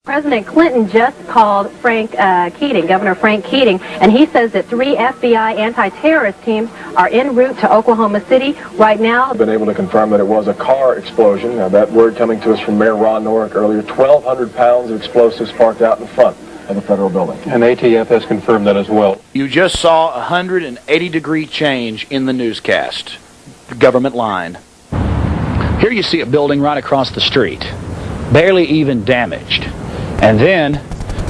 President Clinton just called Frank Keating, Governor Frank Keating, and he says that 3 FBI anti-terrorist teams are en route to Oklahoma City right now. I've been able to confirm that it was a car explosion. Now, that word coming to us from Mayor Ron Norick earlier, 1,200 pounds of explosives parked out in front of the federal building. And ATF has confirmed that as well. You just saw a 180-degree change in the newscast. The government line. Here you see a building right across the street, barely even damaged. And then,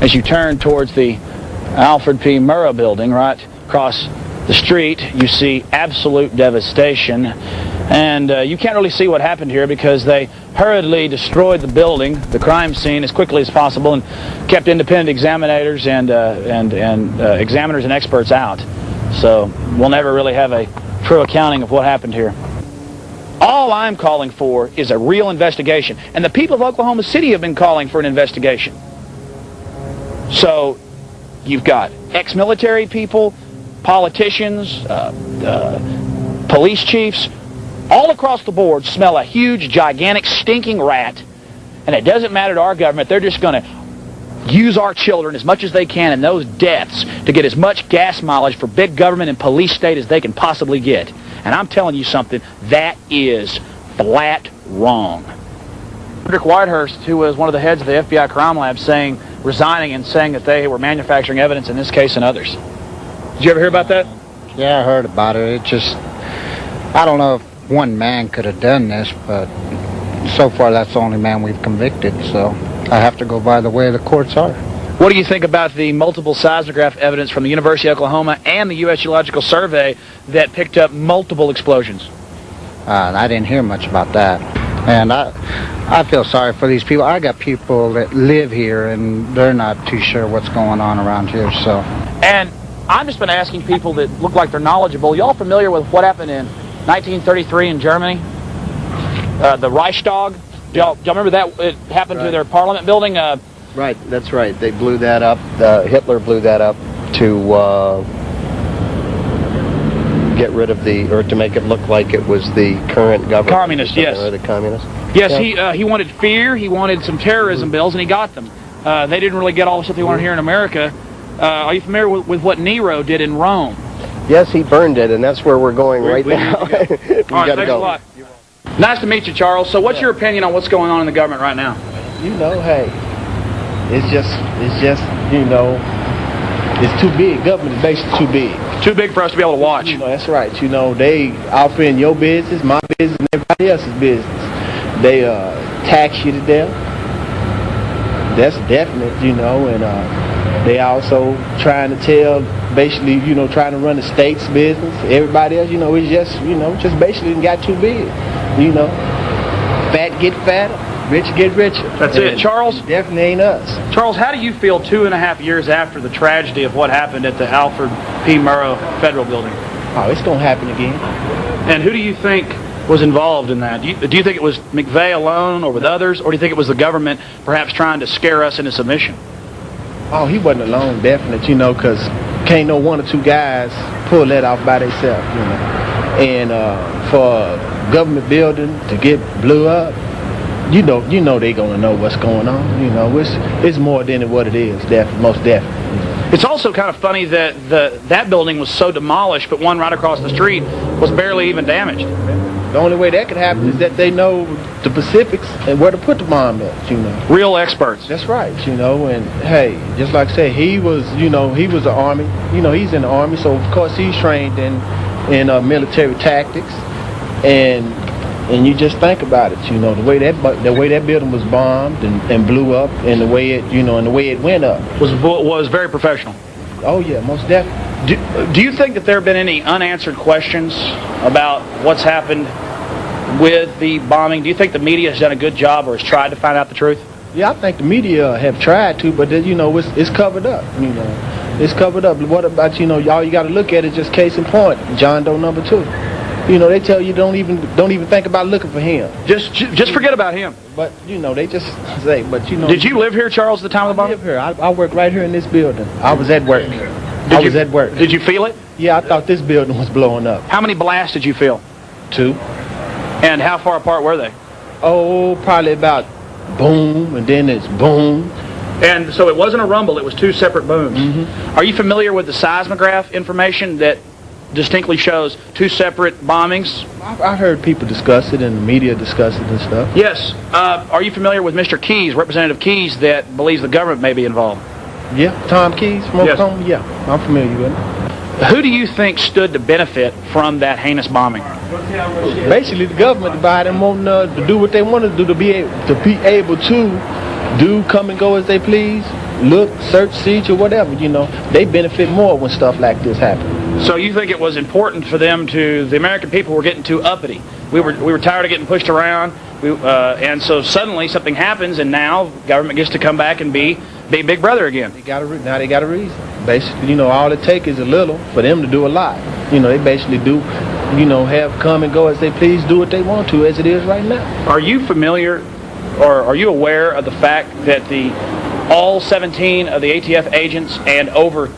as you turn towards the Alfred P. Murrah building right across the street, you see absolute devastation. And you can't really see what happened here because they hurriedly destroyed the building, the crime scene, as quickly as possible and kept independent examinators and examiners and experts out. So we'll never really have a true accounting of what happened here. All I'm calling for is a real investigation. And the people of Oklahoma City have been calling for an investigation. So you've got ex-military people, politicians, police chiefs, all across the board smell a huge, gigantic, stinking rat. And it doesn't matter to our government. They're just going to use our children as much as they can in those deaths to get as much gas mileage for big government and police state as they can possibly get. And I'm telling you something, that is flat wrong. Frederick Whitehurst, who was one of the heads of the FBI crime lab, resigning and saying that they were manufacturing evidence in this case and others. Did you ever hear about that? Yeah, I heard about it. It just, I don't know if one man could have done this, but so far that's the only man we've convicted, so I have to go by the way the courts are. What do you think about the multiple seismograph evidence from the University of Oklahoma and the U.S. Geological Survey that picked up multiple explosions? I didn't hear much about that. And I feel sorry for these people. I got people that live here, and they're not too sure what's going on around here. So. And I've just been asking people that look like they're knowledgeable. Y'all familiar with what happened in 1933 in Germany? The Reichstag? Y'all remember that? It happened to their parliament building? Right, that's right. They blew that up. Hitler blew that up to get rid of or to make it look like it was the current government. Communist, yes. Or the communists. Yes, yeah. He wanted fear. He wanted some terrorism bills, and he got them. They didn't really get all the stuff they wanted here in America. Are you familiar with what Nero did in Rome? Yes, he burned it, and that's where we're going right now. All right, thanks a lot. Nice to meet you, Charles. So what's your opinion on what's going on in the government right now? You know, hey, it's just, you know, it's too big. Government is basically too big. Too big for us to be able to watch. You know, that's right. You know, they offering your business, my business, and everybody else's business. They tax you to death. That's definite, you know, and they also trying to tell, basically, you know, trying to run the state's business. Everybody else, you know, it's just, you know, just basically got too big. You know, fat get fatter. Rich get richer. That's it. Charles? It definitely ain't us. Charles, how do you feel 2.5 years after the tragedy of what happened at the Alfred P. Murrah Federal Building? Oh, it's going to happen again. And who do you think was involved in that? Do you think it was McVeigh alone or with others, or do you think it was the government perhaps trying to scare us into submission? Oh, he wasn't alone, definitely, you know, because can't no one or two guys pull that off by themselves, you know. And for a government building to get blew up, you know they're gonna know what's going on. You know, it's more than what it is. Most definitely. It's also kind of funny that that building was so demolished, but one right across the street was barely even damaged. The only way that could happen is that they know the specifics and where to put the bomb at. You know, real experts. That's right. You know, and hey, just like I said, he was an army. You know, he's in the army, so of course he's trained in military tactics and. And you just think about it, you know, the way that building was bombed and blew up, and the way it went up was very professional. Oh yeah, most definitely. Do you think that there have been any unanswered questions about what's happened with the bombing? Do you think the media has done a good job or has tried to find out the truth? Yeah, I think the media have tried to, but you know, it's covered up. You know, it's covered up. What about, you know, all you got to look at is just case in point, John Doe number 2. You know, they tell you don't even think about looking for him. Just forget about him. But you know, they just say. But you know. Did you live here, Charles, at the time of the bombing? I live here. I work right here in this building. I was at work. Did you feel it? Yeah, I thought this building was blowing up. How many blasts did you feel? 2. And how far apart were they? Oh, probably about boom, and then it's boom, And so it wasn't a rumble, it was two separate booms. Are you familiar with the seismograph information that distinctly shows two separate bombings? I heard people discuss it and the media discuss it and stuff. Yes. Are you familiar with Mr. Keys, Representative Keys, that believes the government may be involved? Yeah, Tom Keys from Oklahoma? Yes. Yeah, I'm familiar with it. Who do you think stood to benefit from that heinous bombing? Basically, the government by them wanting to do what they want to do, to be able to do come and go as they please, look, search, siege, or whatever. You know, they benefit more when stuff like this happens. So you think it was important for them to? The American people were getting too uppity. We were tired of getting pushed around. And so suddenly something happens, and now government gets to come back and be Big Brother again. Now they got a reason. Basically, you know, all it takes is a little for them to do a lot. You know, they basically do, you know, have come and go as they please, do what they want to, as it is right now. Are you familiar, or are you aware of the fact that all 17 of the ATF agents and over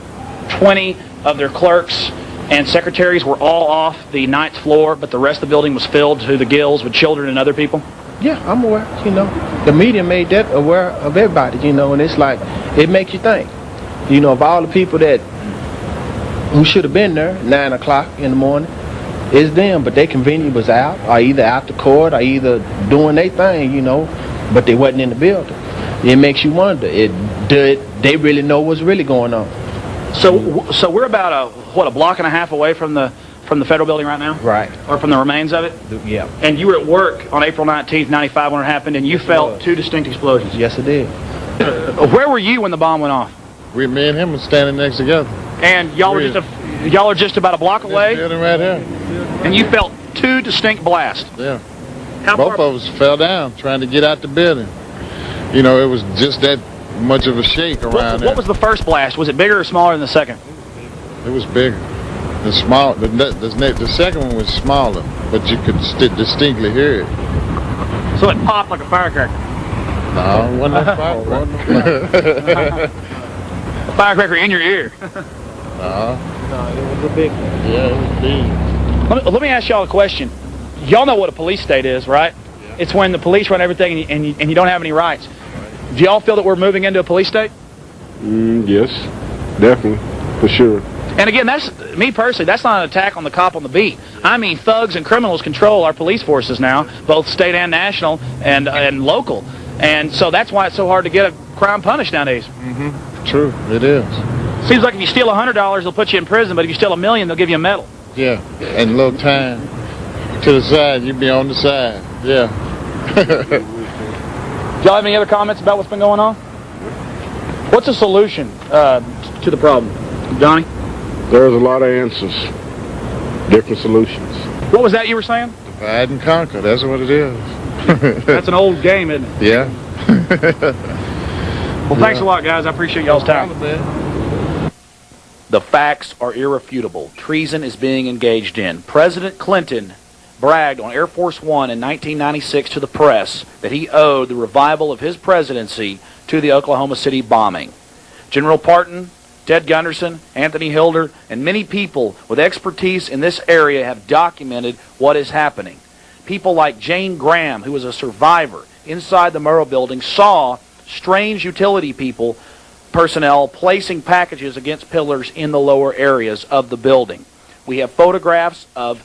20 of their clerks and secretaries were all off the 9th floor, but the rest of the building was filled to the gills with children and other people? Yeah, I'm aware. You know, the media made that aware of everybody. You know, and it's like, it makes you think. You know, of all the people who should have been there 9 o'clock in the morning, it's them, but they conveniently was out, or either out the court, or either doing their thing. You know, but they wasn't in the building. It makes you wonder. Did they really know what's really going on? So we're about a block and a half away from the federal building right now? Right. Or from the remains of it? Yeah. And you were at work on April 19th, 95 when it happened, and you felt two distinct explosions? Yes, I did. Where were you when the bomb went off? Me and him were standing next together. And y'all are just about a block away? Building right here. And you felt two distinct blasts? Yeah. Both of us fell down trying to get out the building. You know, it was just that much of a shake around there. What was the first blast? Was it bigger or smaller than the second? It was bigger. The second one was smaller, but you could distinctly hear it. So it popped like a firecracker? No, it wasn't a firecracker. A firecracker in your ear? No, it was a big one. Yeah, it was big. Let me ask y'all a question. Y'all know what a police state is, right? Yeah. It's when the police run everything and you don't have any rights. Do y'all feel that we're moving into a police state? Yes, definitely, for sure. And again, that's me personally, that's not an attack on the cop on the beat. I mean, thugs and criminals control our police forces now, both state and national and local. And so that's why it's so hard to get a crime punished nowadays. True, it is. Seems like if you steal $100, they'll put you in prison, but if you steal $1 million, they'll give you a medal. Yeah, and a little time to the side, you'd be on the side. Yeah. Do y'all have any other comments about what's been going on? What's the solution to the problem? Johnny? There's a lot of answers, different solutions. What was that you were saying? Divide and conquer, that's what it is. That's an old game, isn't it? Yeah. Well, thanks a lot, guys. I appreciate y'all's time. The facts are irrefutable. Treason is being engaged in. President Clinton bragged on Air Force One in 1996 to the press that he owed the revival of his presidency to the Oklahoma City bombing. General Parton, Ted Gunderson, Anthony Hilder, and many people with expertise in this area have documented what is happening. People like Jane Graham, who was a survivor inside the Murrah building, saw strange utility personnel placing packages against pillars in the lower areas of the building. We have photographs of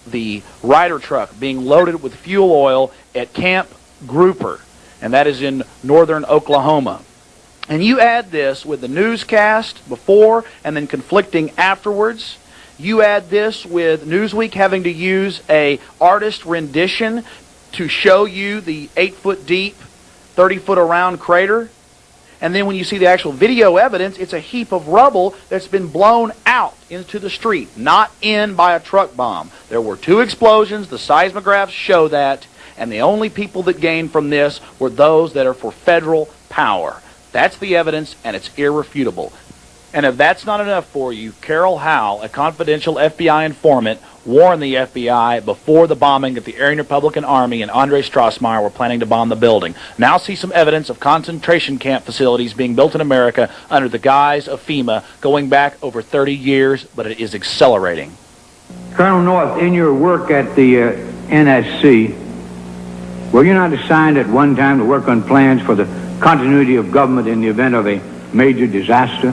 the Ryder truck being loaded with fuel oil at Camp Grouper, and that is in northern Oklahoma. And you add this with the newscast before and then conflicting afterwards. You add this with Newsweek having to use a artist rendition to show you the 8-foot deep, 30-foot around crater. And then when you see the actual video evidence, it's a heap of rubble that's been blown out into the street, not in by a truck bomb. There were 2 explosions. The seismographs show that. And the only people that gained from this were those that are for federal power. That's the evidence, and it's irrefutable. And if that's not enough for you, Carol Howell, a confidential FBI informant, warned the FBI before the bombing that the Aryan Republican Army and Andre Strassmeyer were planning to bomb the building. Now see some evidence of concentration camp facilities being built in America under the guise of FEMA going back over 30 years, but it is accelerating. Colonel North, in your work at the NSC, were you not assigned at one time to work on plans for the continuity of government in the event of a major disaster?